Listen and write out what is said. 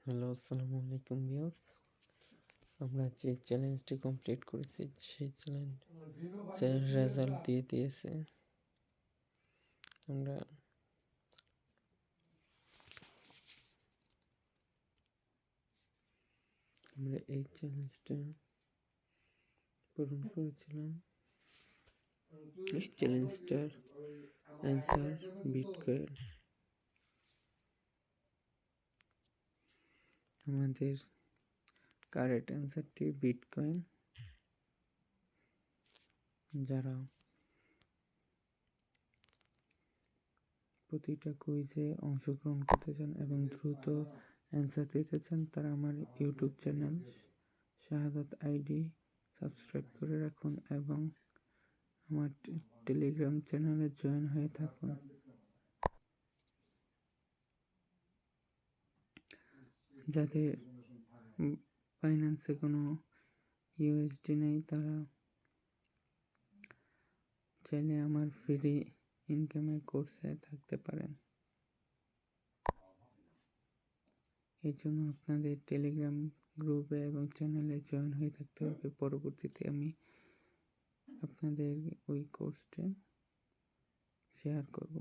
Hello, আসসালামু আলাইকুম viewers. আমরা যে চ্যালেঞ্জটি কমপ্লিট করেছি সেই চ্যালেঞ্জের রেজাল্ট দিয়ে দিয়েছে। আমরা এই চ্যালেঞ্জটা পূরণ করেছিলাম। এই চ্যালেঞ্জটার অ্যান্সার বিটকয়েন। আমাদের কারেক্ট অ্যান্সারটি বিটকয়েন। যারা প্রতিটা কুইজে অংশগ্রহণ করতে চান এবং দ্রুত অ্যান্সার দিতে চান তারা আমার ইউটিউব চ্যানেল শাহাদাত আইডি সাবস্ক্রাইব করে রাখুন এবং আমার টেলিগ্রাম চ্যানেলে জয়েন হয়ে থাকুন। যাদের ফাইন্যান্সে কোনো ইউএসডি নেই তারা চাইলে আমার ফ্রি ইনকামের কোর্সে থাকতে পারেন। এই জন্য আপনাদের টেলিগ্রাম গ্রুপে এবং চ্যানেলে জয়েন হয়ে থাকতে হবে। পরবর্তীতে আমি আপনাদের ওই কোর্সটা শেয়ার করব।